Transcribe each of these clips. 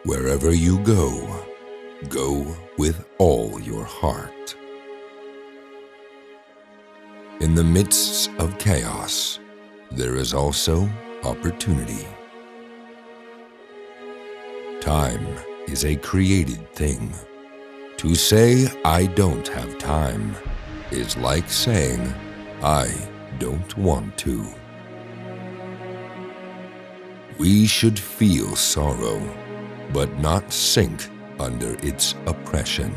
Wherever you go, go with all your heart. In the midst of chaos, there is also opportunity. Time is a created thing. To say, "I don't have time," is like saying, "I don't want to." We should feel sorrow, but not sink under its oppression.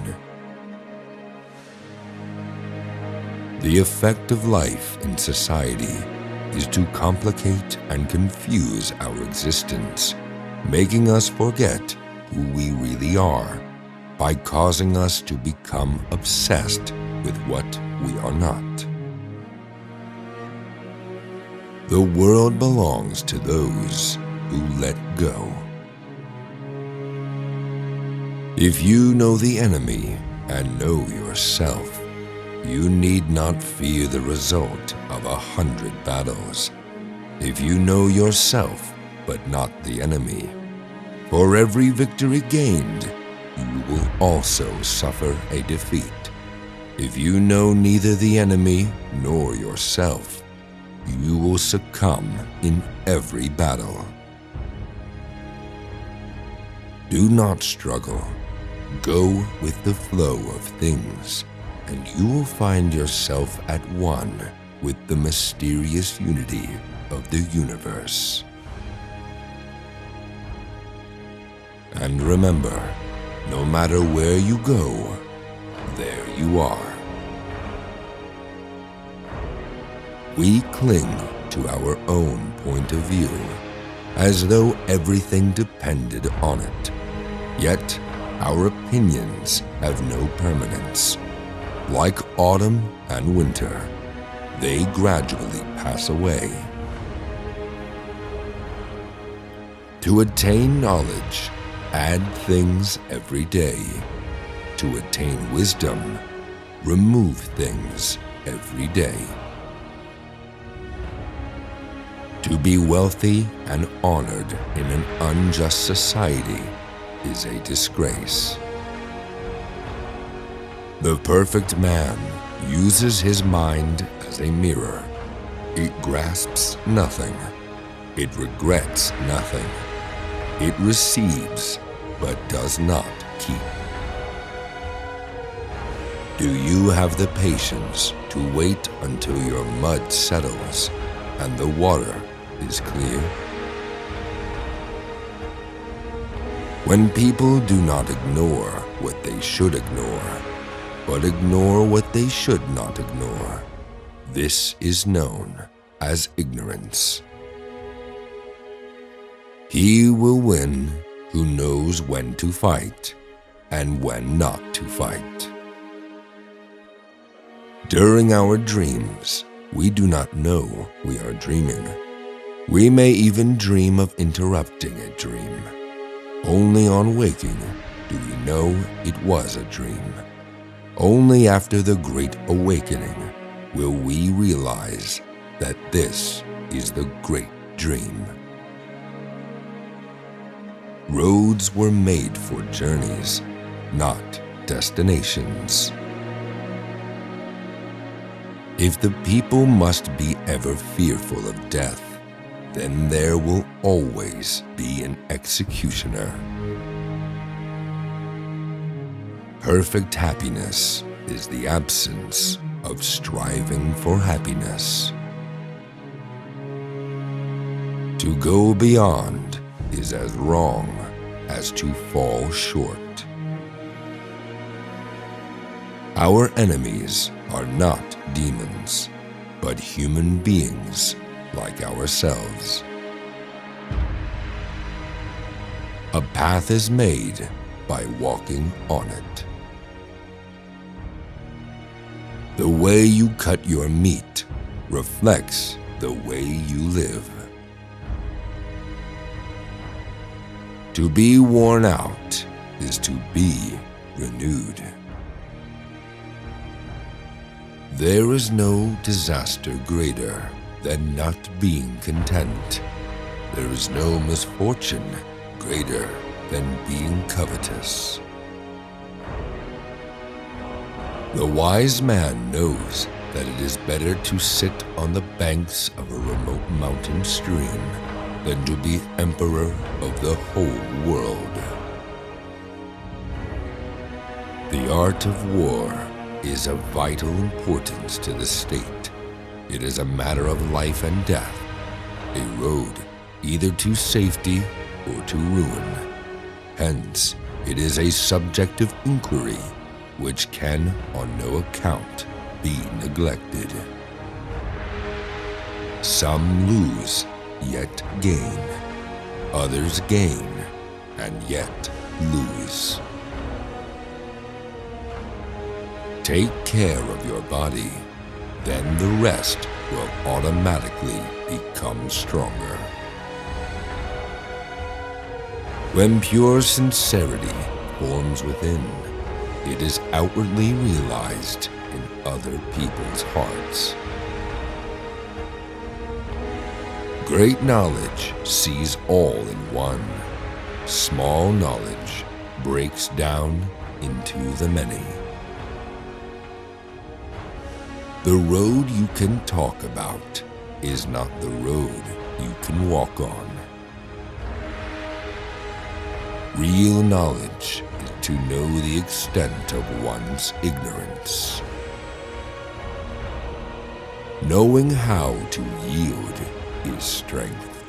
The effect of life in society is to complicate and confuse our existence, making us forget who we really are by causing us to become obsessed with what we are not. The world belongs to those who let go. If you know the enemy and know yourself, you need not fear the result of 100 battles. If you know yourself, but not the enemy, for every victory gained, you will also suffer a defeat. If you know neither the enemy nor yourself, you will succumb in every battle. Do not struggle. Go with the flow of things, and you will find yourself at one with the mysterious unity of the universe. And remember, no matter where you go, there you are. We cling to our own point of view, as though everything depended on it. Yet, our opinions have no permanence. Like autumn and winter, they gradually pass away. To attain knowledge, add things every day. To attain wisdom, remove things every day. To be wealthy and honored in an unjust society is a disgrace. The perfect man uses his mind as a mirror. It grasps nothing. It regrets nothing. It receives, but does not keep. Do you have the patience to wait until your mud settles and the water is clear? When people do not ignore what they should ignore, but ignore what they should not ignore, this is known as ignorance. He will win who knows when to fight and when not to fight. During our dreams, we do not know we are dreaming. We may even dream of interrupting a dream. Only on waking do we know it was a dream. Only after the Great Awakening will we realize that this is the great dream. Roads were made for journeys, not destinations. If the people must be ever fearful of death, then there will always be an executioner. Perfect happiness is the absence of striving for happiness. To go beyond is as wrong as to fall short. Our enemies are not demons, but human beings like ourselves. A path is made by walking on it. The way you cut your meat reflects the way you live. To be worn out is to be renewed. There is no disaster greater than not being content. There is no misfortune greater than being covetous. The wise man knows that it is better to sit on the banks of a remote mountain stream than to be emperor of the whole world. The art of war is of vital importance to the state. It is a matter of life and death, a road either to safety or to ruin. Hence, it is a subject of inquiry which can on no account be neglected. Some lose, yet gain. Others gain, and yet lose. Take care of your body, then the rest will automatically become stronger. When pure sincerity forms within, it is outwardly realized in other people's hearts. Great knowledge sees all in one. Small knowledge breaks down into the many. The road you can talk about is not the road you can walk on. Real knowledge is to know the extent of one's ignorance. Knowing how to yield is strength.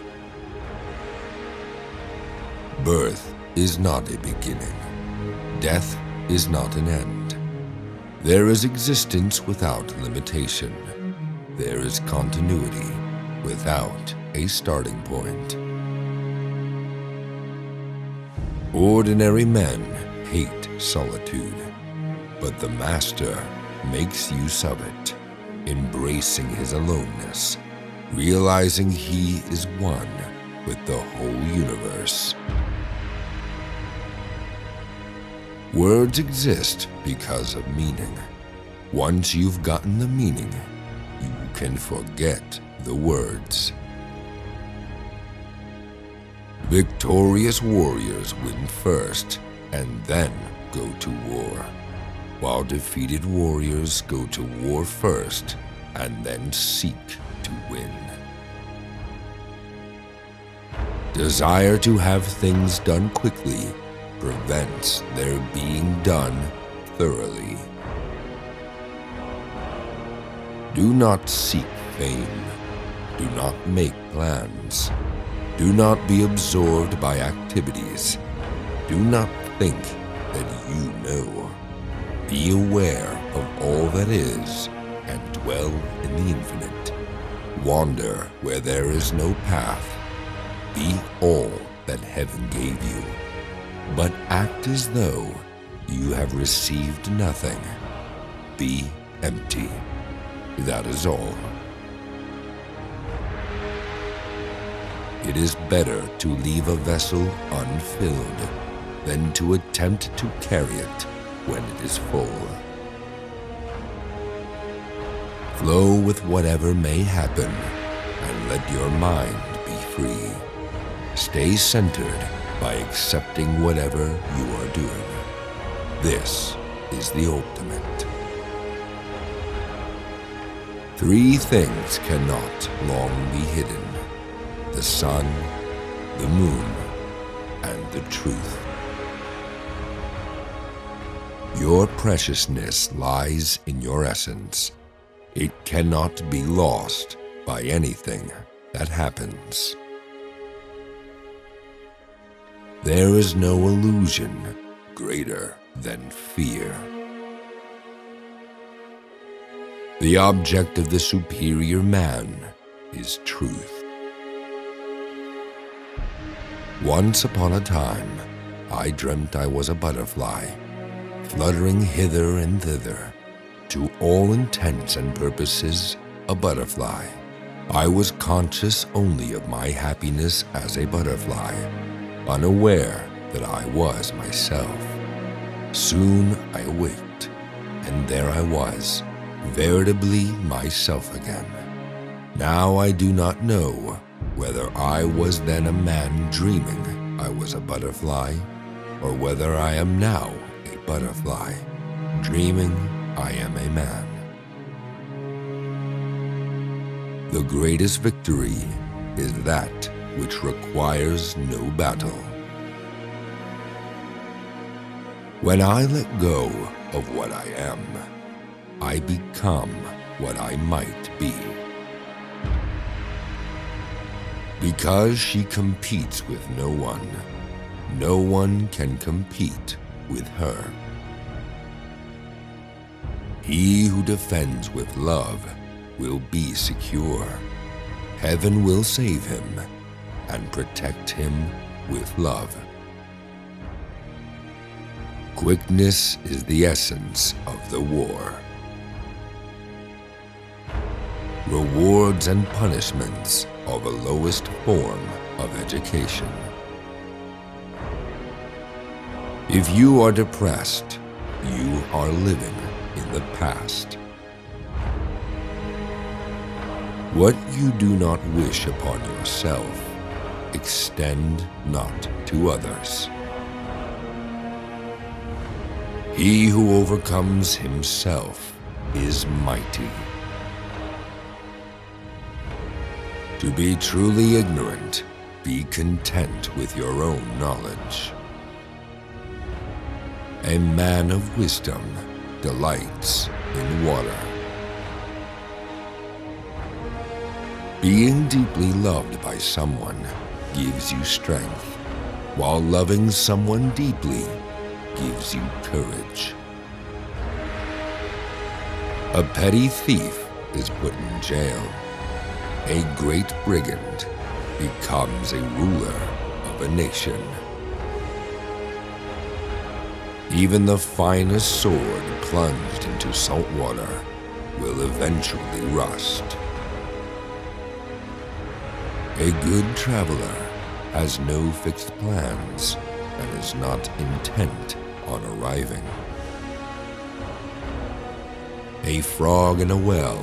Birth is not a beginning. Death is not an end. There is existence without limitation. There is continuity without a starting point. Ordinary men hate solitude, but the Master makes use of it, embracing his aloneness, realizing he is one with the whole universe. Words exist because of meaning. Once you've gotten the meaning, you can forget the words. Victorious warriors win first and then go to war, while defeated warriors go to war first and then seek to win. Desire to have things done quickly prevents their being done thoroughly. Do not seek fame. Do not make plans. Do not be absorbed by activities. Do not think that you know. Be aware of all that is and dwell in the infinite. Wander where there is no path. Be all that heaven gave you, but act as though you have received nothing. Be empty. That is all. It is better to leave a vessel unfilled than to attempt to carry it when it is full. Flow with whatever may happen and let your mind be free. Stay centered by accepting whatever you are doing. This is the ultimate. 3 things cannot long be hidden: the sun, the moon, and the truth. Your preciousness lies in your essence. It cannot be lost by anything that happens. There is no illusion greater than fear. The object of the superior man is truth. Once upon a time, I dreamt I was a butterfly, fluttering hither and thither, to all intents and purposes a butterfly. I was conscious only of my happiness as a butterfly, unaware that I was myself. Soon I awaked, and there I was, veritably myself again. Now I do not know whether I was then a man dreaming I was a butterfly or whether I am now a butterfly, dreaming I am a man. The greatest victory is that which requires no battle. When I let go of what I am, I become what I might be. Because she competes with no one can compete with her. He who defends with love will be secure. Heaven will save him and protect him with love. Quickness is the essence of the war. Rewards and punishments are the lowest form of education. If you are depressed, you are living in the past. What you do not wish upon yourself, extend not to others. He who overcomes himself is mighty. To be truly ignorant, be content with your own knowledge. A man of wisdom delights in water. Being deeply loved by someone gives you strength, while loving someone deeply gives you courage. A petty thief is put in jail. A great brigand becomes a ruler of a nation. Even the finest sword plunged into salt water will eventually rust. A good traveler has no fixed plans and is not intent on arriving. A frog in a well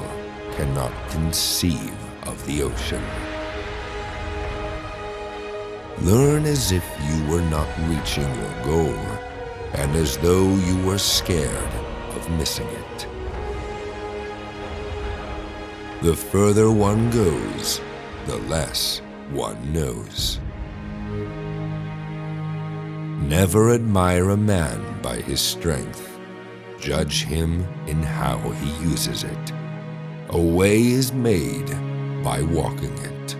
cannot conceive of the ocean. Learn as if you were not reaching your goal and as though you were scared of missing it. The further one goes, the less one knows. Never admire a man by his strength. Judge him in how he uses it. A way is made by walking it.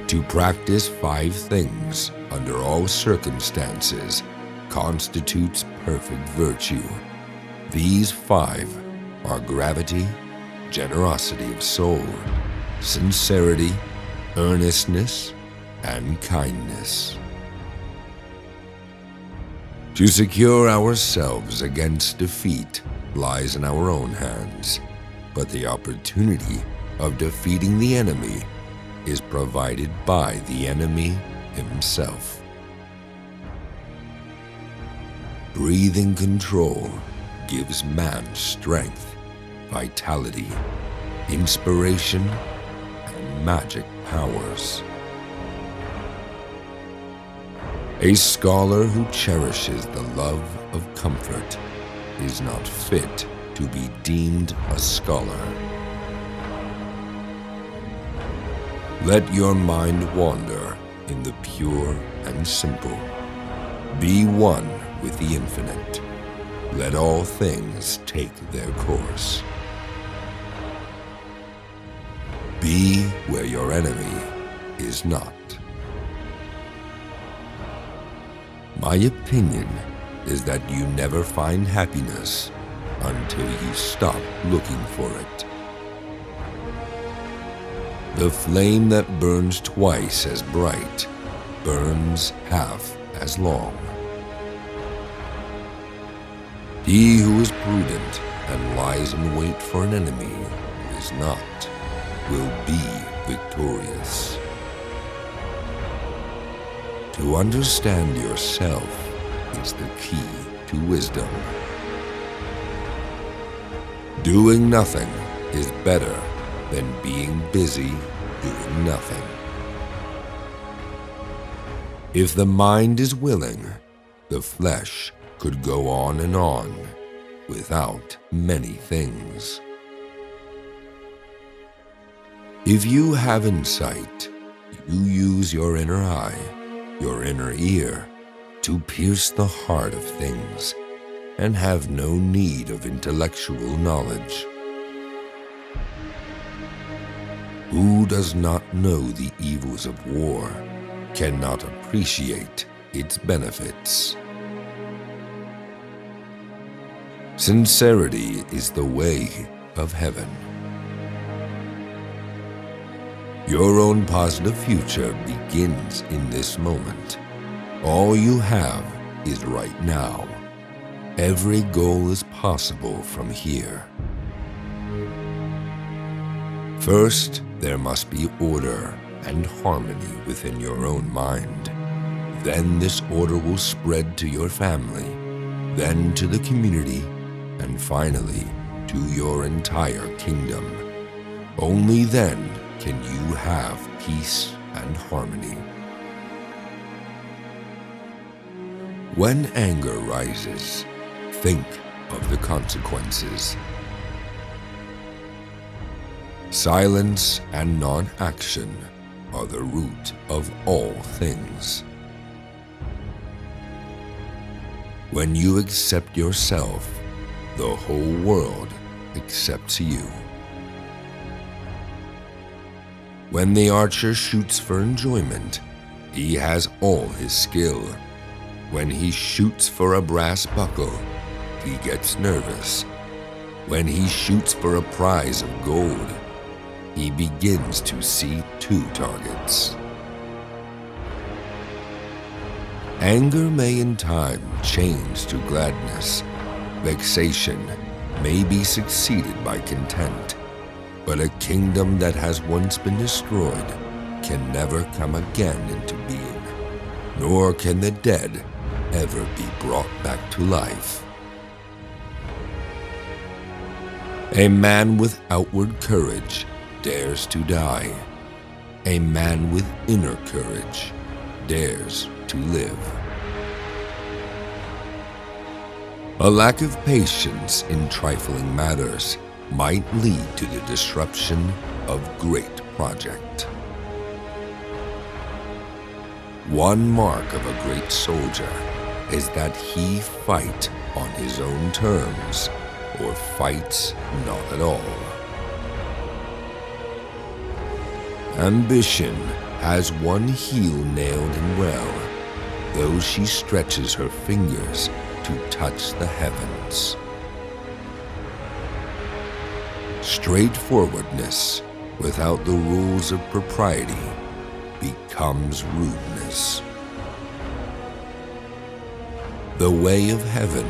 To practice 5 things under all circumstances constitutes perfect virtue. These 5 are gravity, generosity of soul, sincerity, earnestness, and kindness. To secure ourselves against defeat lies in our own hands, but the opportunity of defeating the enemy is provided by the enemy himself. Breathing control gives man strength, vitality, inspiration, and magic powers. A scholar who cherishes the love of comfort is not fit to be deemed a scholar. Let your mind wander in the pure and simple. Be one with the infinite. Let all things take their course. Be where your enemy is not. My opinion is that you never find happiness until you stop looking for it. The flame that burns twice as bright burns half as long. He who is prudent and lies in wait for an enemy who is not will be victorious. To understand yourself is the key to wisdom. Doing nothing is better than being busy doing nothing. If the mind is willing, the flesh could go on and on without many things. If you have insight, you use your inner eye, your inner ear, to pierce the heart of things and have no need of intellectual knowledge. Who does not know the evils of war cannot appreciate its benefits. Sincerity is the way of heaven. Your own positive future begins in this moment. All you have is right now. Every goal is possible from here. First, there must be order and harmony within your own mind. Then this order will spread to your family, then to the community, and finally to your entire kingdom. Only then can you have peace and harmony. When anger rises, think of the consequences. Silence and non-action are the root of all things. When you accept yourself, the whole world accepts you. When the archer shoots for enjoyment, he has all his skill. When he shoots for a brass buckle, he gets nervous. When he shoots for a prize of gold, he begins to see two targets. Anger may in time change to gladness. Vexation may be succeeded by content. But a kingdom that has once been destroyed can never come again into being, nor can the dead ever be brought back to life. A man with outward courage dares to die. A man with inner courage dares to live. A lack of patience in trifling matters might lead to the disruption of great project. One mark of a great soldier is that he fight on his own terms or fights not at all. Ambition has one heel nailed in well, though she stretches her fingers to touch the heavens. Straightforwardness without the rules of propriety becomes rudeness. The way of heaven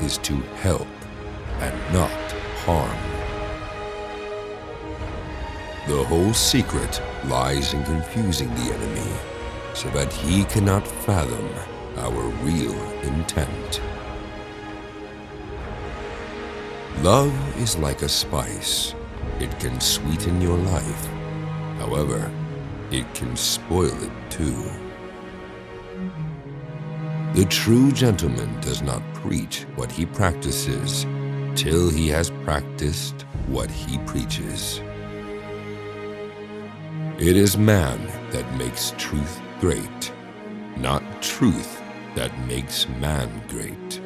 is to help and not harm. The whole secret lies in confusing the enemy so that he cannot fathom our real intent. Love is like a spice. It can sweeten your life. However, it can spoil it too. The true gentleman does not preach what he practices till he has practiced what he preaches. It is man that makes truth great, not truth that makes man great.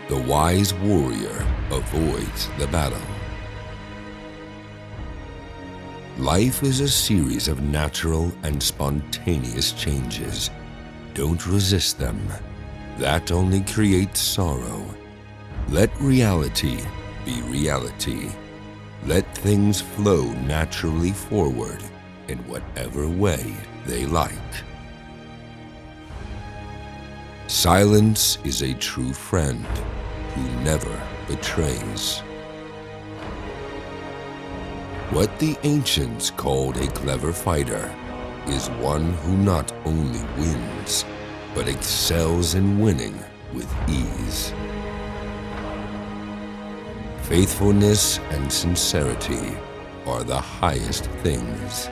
The wise warrior avoids the battle. Life is a series of natural and spontaneous changes. Don't resist them. That only creates sorrow. Let reality be reality. Let things flow naturally forward in whatever way they like. Silence is a true friend who never betrays. What the ancients called a clever fighter is one who not only wins, but excels in winning with ease. Faithfulness and sincerity are the highest things.